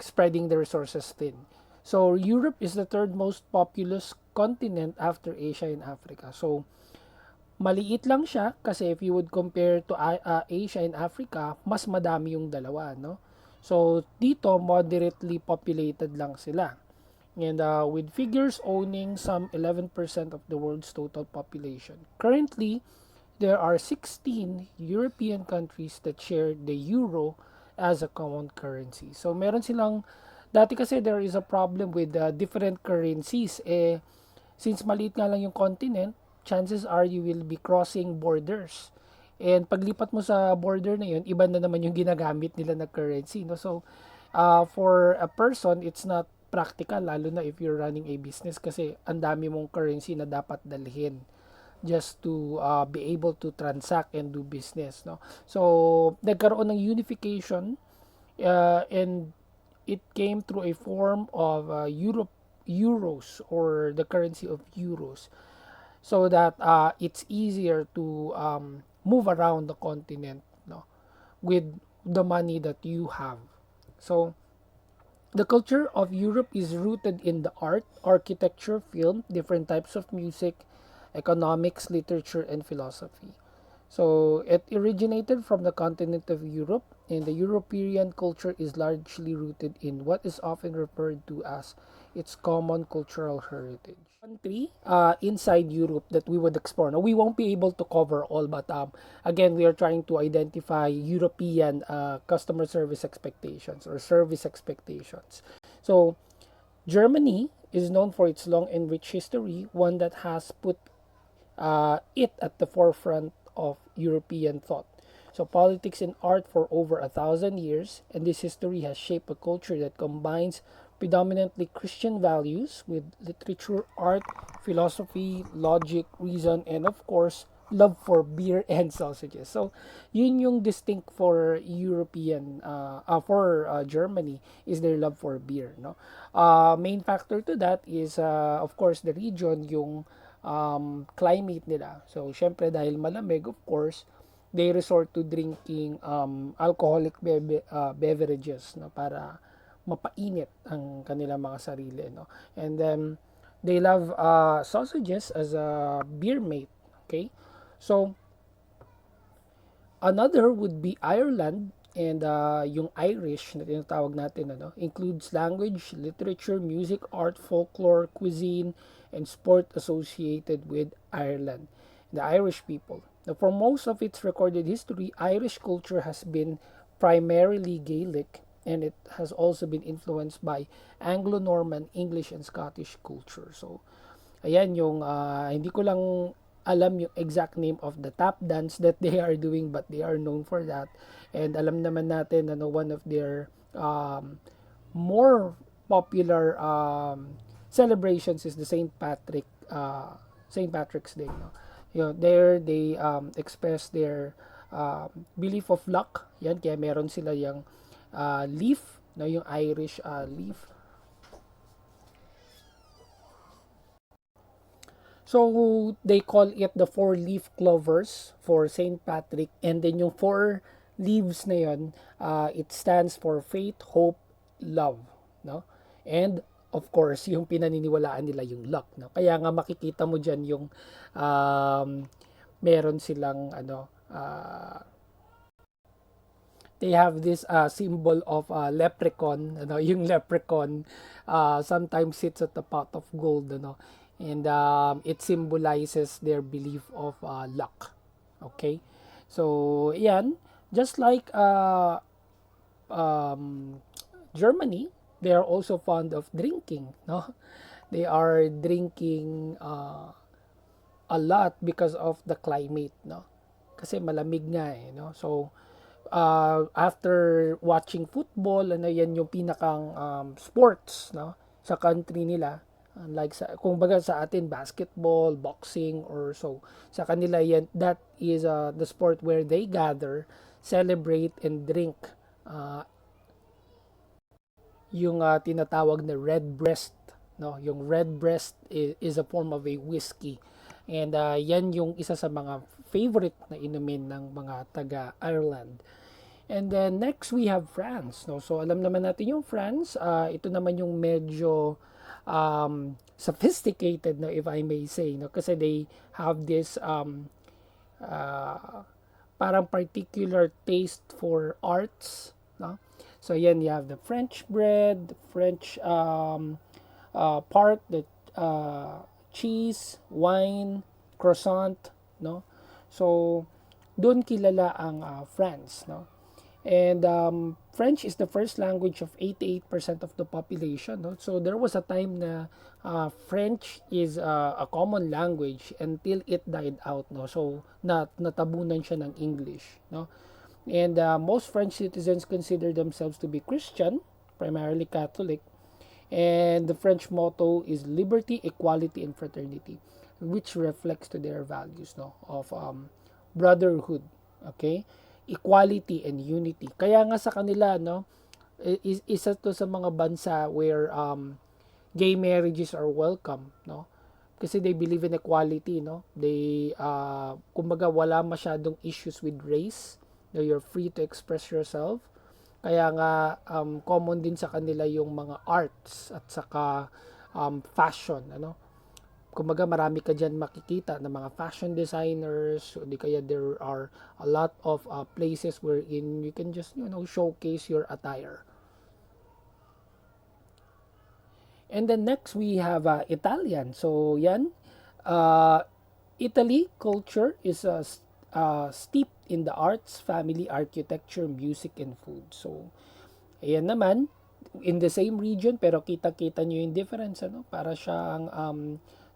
spreading the resources thin. So, Europe is the third most populous continent after Asia and Africa. So, maliit lang siya kasi if you would compare to Asia and Africa, mas madami yung dalawa, no? So, dito, moderately populated lang sila. And with figures owning some 11% of the world's total population. Currently, there are 16 European countries that share the euro as a common currency. So meron silang, dati kasi there is a problem with different currencies. Since maliit nga lang yung continent, chances are you will be crossing borders. And paglipat mo sa border na yun, iba na naman yung ginagamit nila na currency. No? So, for a person, it's not practical, lalo na if you're running a business kasi ang dami mong currency na dapat dalhin just to be able to transact and do business. No? So, nagkaroon ng unification and it came through a form of euros or the currency of euros so that it's easier to move around the continent, no, with the money that you have. So the culture of Europe is rooted in the art, architecture, film, different types of music, economics, literature, and philosophy. So it originated from the continent of Europe, and the European culture is largely rooted in what is often referred to as its common cultural heritage. Country inside Europe that we would explore. Now, we won't be able to cover all, but again, we are trying to identify European customer service expectations or service expectations. So, Germany is known for its long and rich history, one that has put it at the forefront of European thought. So politics and art for over 1,000 years, and this history has shaped a culture that combines predominantly Christian values with literature, art, philosophy, logic, reason, and of course, love for beer and sausages. So, yun yung distinct for Germany is their love for beer. No, main factor to that is of course the region, yung climate nila. So, syempre dahil malamig, of course, they resort to drinking alcoholic beverages, no, para mapainit ang kanilang mga sarili, no. And then they love sausages as a beer mate, okay? So another would be Ireland, and yung Irish na tinatawag natin, includes language, literature, music, art, folklore, cuisine, and sport associated with Ireland, the Irish people. Now, for most of its recorded history, Irish culture has been primarily Gaelic, and it has also been influenced by Anglo-Norman, English, and Scottish culture. So, ayan yung hindi ko lang alam yung exact name of the tap dance that they are doing, but they are known for that. And alam naman natin na one of their more popular celebrations is the Saint Patrick's Day, no. There they express their belief of luck. Yan, kaya meron sila yung leaf, no, yung Irish leaf. So they call it the four-leaf clovers for Saint Patrick, and then yung four leaves na yun, it stands for faith, hope, love, no? And of course, yung pinaniniwalaan nila yung luck, no? Kaya nga makikita mo diyan yung meron silang they have this symbol of leprechaun, ano, yung leprechaun sometimes sits at the pot of gold, ano, and it symbolizes their belief of luck. Okay, so yan, just like um, Germany, they are also fond of drinking, no? They are drinking a lot because of the climate, no? Kasi malamig nga eh, no? So, after watching football, ano yan yung pinakang sports, no? Sa country nila. Like sa, kung baga sa atin, basketball, boxing, or so. Sa kanila yan, that is the sport where they gather, celebrate, and drink uh, yung tinatawag na red breast, no, yung red breast is a form of a whiskey, and yan yung isa sa mga favorite na inumin ng mga taga Ireland. And then next we have France, no, so alam naman natin yung France, ito naman yung medyo sophisticated, no, if I may say, no, kasi they have this uh, parang particular taste for arts, no? So yan, you have the French bread, the French part, the cheese, wine, croissant, no? So doon kilala ang France, no? And French is the first language of 88% of the population. No? So there was a time na French is a common language until it died out. No? So natabunan siya ng English. No? And most French citizens consider themselves to be Christian, primarily Catholic. And the French motto is liberty, equality, and fraternity, which reflects to their values, no, of brotherhood, okay, equality and unity. Kaya nga sa kanila, no, isa to sa mga bansa where gay marriages are welcome, no, kasi they believe in equality, no, they kumbaga wala masyadong issues with race, no, you're free to express yourself. Kaya nga common din sa kanila yung mga arts at saka fashion, ano. Kumbaga marami ka diyan makikita ng mga fashion designers, o di kaya there are a lot of places wherein you can just, showcase your attire. And then next we have Italian. So yan, uh, Italy culture is steeped in the arts, family, architecture, music, and food. So ayan naman, in the same region, pero kita-kita nyo yung difference, ano? Para siyang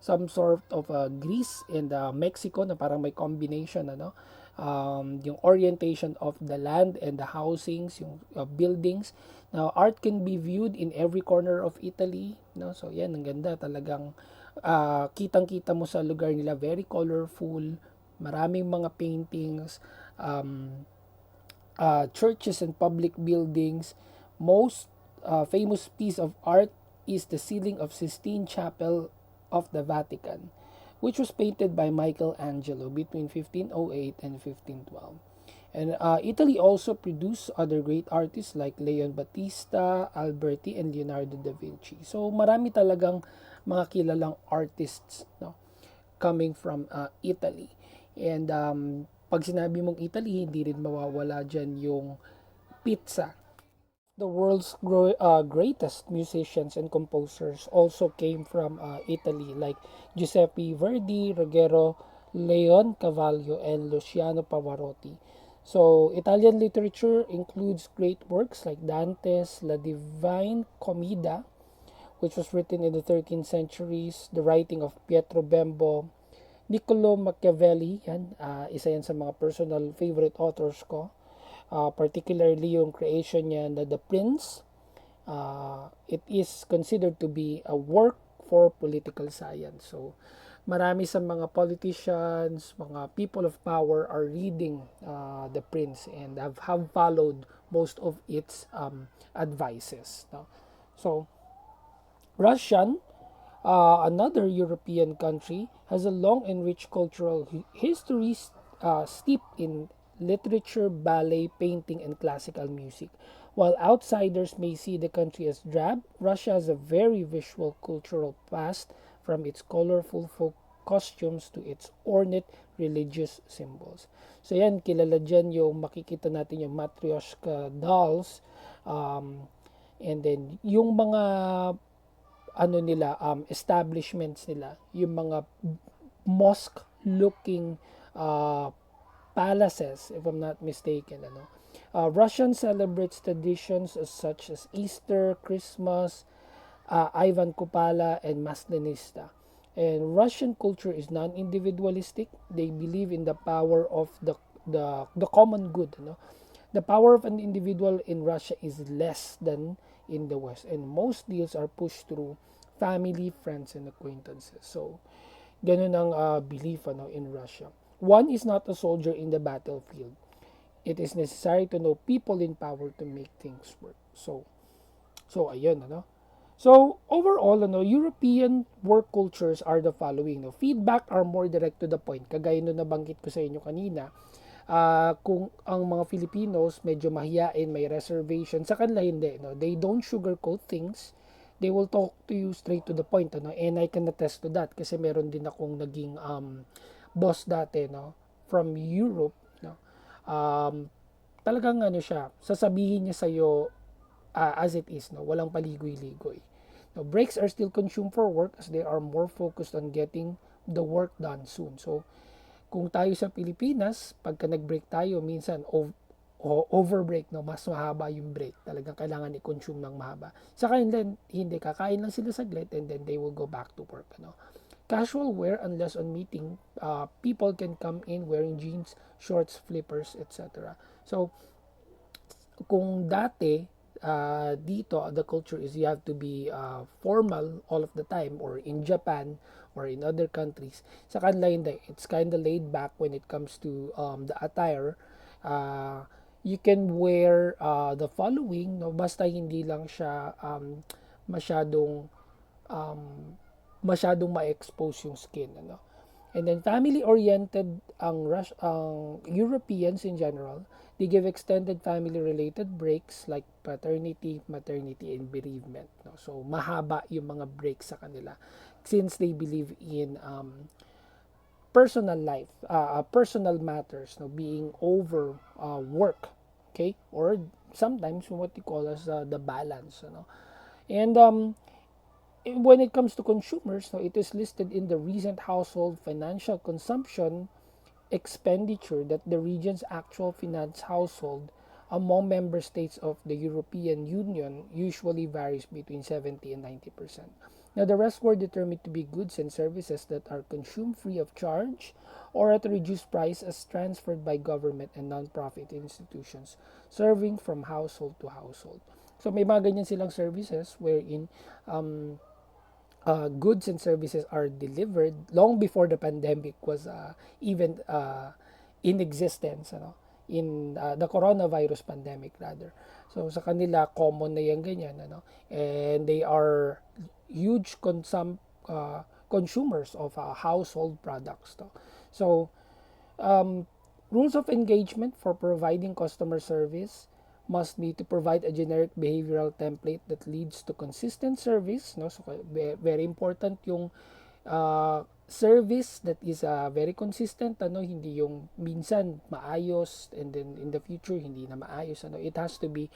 some sort of Greece and Mexico na parang may combination, ano? Yung orientation of the land and the housings, yung buildings. Now, art can be viewed in every corner of Italy, no? So, yan, ang ganda. Talagang kitang-kita mo sa lugar nila, very colorful, maraming mga paintings, churches and public buildings. Most famous piece of art is the ceiling of Sistine Chapel of the Vatican, which was painted by Michelangelo between 1508 and 1512. And Italy also produced other great artists like Leon Battista, Alberti, and Leonardo da Vinci. So marami talagang mga kilalang artists, no, coming from Italy. And pag sinabi mong Italy, hindi rin mawawala dyan yung pizza. The world's greatest musicians and composers also came from Italy, like Giuseppe Verdi, Ruggero, Leon Cavallo, and Luciano Pavarotti. So, Italian literature includes great works like Dante's La Divine Commedia, which was written in the 13th centuries, the writing of Pietro Bembo, Niccolo Machiavelli, yan, isa yan sa mga personal favorite authors ko. Particularly yung creation niya na The Prince. It is considered to be a work for political science. So, marami sa mga politicians, mga people of power are reading The Prince and have followed most of its advices. No? So, Russian, another European country, has a long and rich cultural history steeped in literature, ballet, painting, and classical music. While outsiders may see the country as drab, Russia has a very visual cultural past from its colorful folk costumes to its ornate religious symbols. So yan, kilala dyan yung makikita natin yung matryoshka dolls, um, and then yung mga ano nila, establishments nila, yung mga mosque looking uh, palaces, if I'm not mistaken. Ano? Russian celebrates traditions such as Easter, Christmas, Ivan Kupala, and Maslenista. And Russian culture is non-individualistic. They believe in the power of the common good. You know? The power of an individual in Russia is less than in the West, and most deals are pushed through family, friends, and acquaintances. So, ganun ang belief ano, in Russia. One is not a soldier in the battlefield. It is necessary to know people in power to make things work. So ayun, ano. So, overall, ano, European work cultures are the following. No? Feedback are more direct to the point. Kagaya nung nabanggit ko sa inyo kanina, kung ang mga Filipinos medyo mahiyain, may reservation, sa kanila hindi. No? They don't sugarcoat things. They will talk to you straight to the point. Ano? And I can attest to that kasi meron din akong naging boss dati, no? From Europe. No? Um, Talagang ano siya, sasabihin niya sa'yo as it is, no? Walang paligoy-ligoy. No, breaks are still consumed for work as they are more focused on getting the work done soon. So, kung tayo sa Pilipinas, pagka nag-break tayo, minsan over-break, no? Mas mahaba yung break. Talagang kailangan i-consume ng mahaba. Sa kanila, hindi. Kakain lang sila saglit and then they will go back to work. Ano? Casual wear, unless on meeting, people can come in wearing jeans, shorts, flippers, etc. So, kung dati, dito, the culture is you have to be formal all of the time, or in Japan or in other countries. Sa kanila hindi. It's kind of laid back when it comes to the attire. You can wear the following, no? Basta hindi lang siya masyadong um, masyadong ma-expose yung skin, ano. And then family-oriented ang Europeans in general. They give extended family-related breaks like paternity, maternity, and bereavement. No? So mahaba yung mga breaks sa kanila since they believe in personal life, personal matters, no, being over work, okay, or sometimes what you call as the balance, you know. And when it comes to consumers, no, it is listed in the recent household financial consumption expenditure that the region's actual finance household among member states of the European Union usually varies between 70 and 90%. Now, the rest were determined to be goods and services that are consumed free of charge or at a reduced price as transferred by government and non-profit institutions, serving from household to household. So, may mga ganyan silang services wherein goods and services are delivered long before the pandemic was even in existence, ano, in the coronavirus pandemic rather. So sa kanila common na yan ganyan, ano, and they are huge consumers of household products to. So um, rules of engagement for providing customer service must be to provide a generic behavioral template that leads to consistent service, no. So very important yung service that is very consistent, ano, hindi yung minsan maayos and then in the future hindi na maayos, ano. It has to be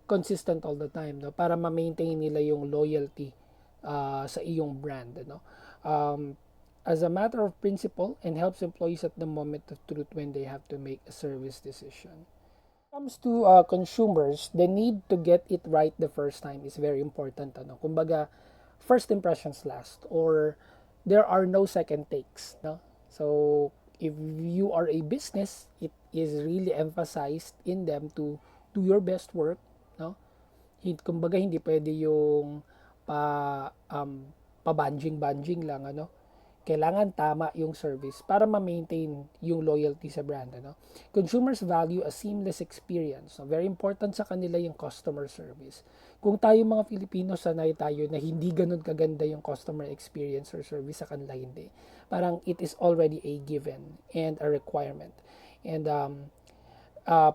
consistent all the time, no, para ma-maintain nila yung loyalty sa iyong brand, ano. As a matter of principle and helps employees at the moment of truth when they have to make a service decision. Comes to consumers, the need to get it right the first time is very important. Ano? Kumbaga, first impressions last, or there are no second takes. No? So, if you are a business, it is really emphasized in them to do your best work. No? Kumbaga, hindi pwede yung pa-banjing-banjing lang. Ano? Kailangan tama yung service para ma-maintain yung loyalty sa brand, ano. Consumers value a seamless experience. So, very important sa kanila yung customer service. Kung tayo mga Filipino, sanay tayo na hindi ganun kaganda yung customer experience or service, sa kanila hindi. Parang it is already a given and a requirement. And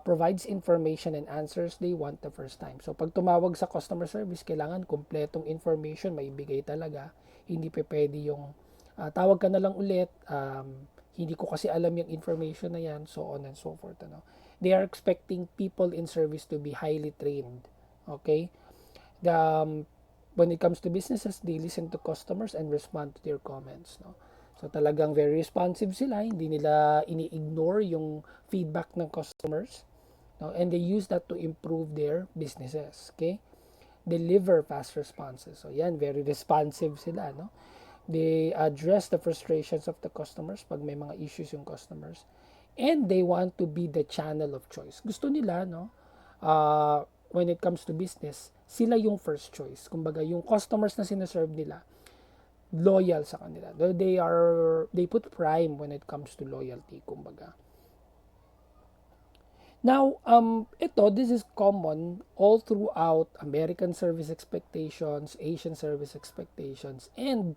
provides information and answers they want the first time. So, pag tumawag sa customer service, kailangan kompletong information maibigay talaga. Hindi pa pwede yung Tawag ka na lang ulit, hindi ko kasi alam yung information na yan, so on and so forth. Ano. They are expecting people in service to be highly trained. Okay? The, when it comes to businesses, they listen to customers and respond to their comments. No? So talagang very responsive sila, hindi nila ini-ignore yung feedback ng customers. No? And they use that to improve their businesses. Okay? Deliver fast responses. So yan, very responsive sila. No? They address the frustrations of the customers pag may mga issues yung customers. And they want to be the channel of choice. Gusto nila, no? When it comes to business, sila yung first choice. Kumbaga, yung customers na sinaserve nila, loyal sa kanila. They put prime when it comes to loyalty, kumbaga. Now, this is common all throughout American service expectations, Asian service expectations, and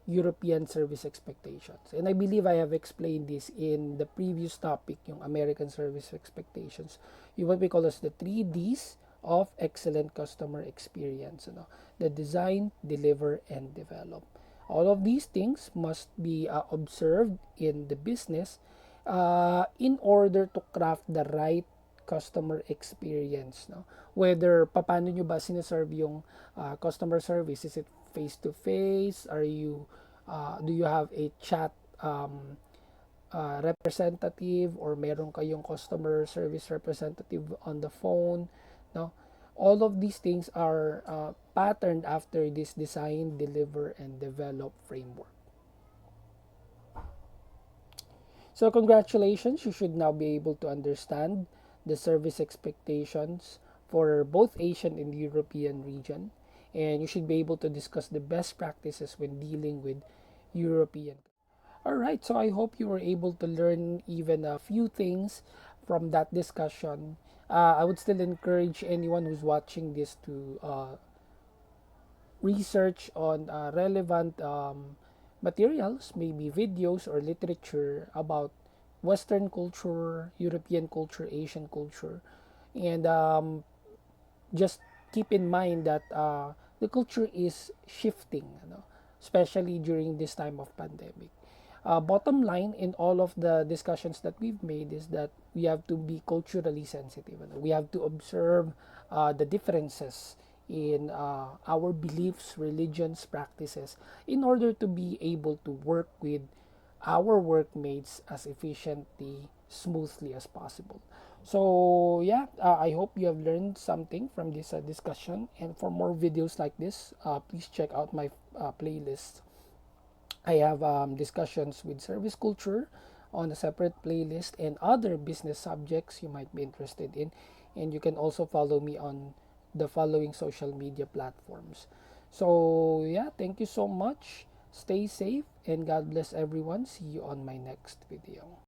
European service expectations. And I believe I have explained this in the previous topic, yung American service expectations. Yung what we call as the 3 Ds of excellent customer experience. You know, the design, deliver, and develop. All of these things must be observed in the business in order to craft the right customer experience, no? Whether paano nyo ba sinaserve yung customer service, is it face to face, are you do you have a chat representative, or meron kayong customer service representative on the phone, no? All of these things are patterned after this design, deliver, and develop framework. So congratulations, you should now be able to understand the service expectations for both Asian and European region, and you should be able to discuss the best practices when dealing with European. All right, so I hope you were able to learn even a few things from that discussion. I would still encourage anyone who's watching this to research on relevant materials, maybe videos or literature about Western culture, European culture, Asian culture, and just keep in mind that the culture is shifting, especially during this time of pandemic. Bottom line in all of the discussions that we've made is that we have to be culturally sensitive. We have to observe the differences in our beliefs, religions, practices in order to be able to work with our workmates as efficiently, smoothly as possible. So yeah, I hope you have learned something from this discussion. And for more videos like this, please check out my playlist. I have discussions with service culture on a separate playlist and other business subjects you might be interested in. And you can also follow me on the following social media platforms. So, yeah, thank you so much. Stay safe and God bless everyone. See you on my next video.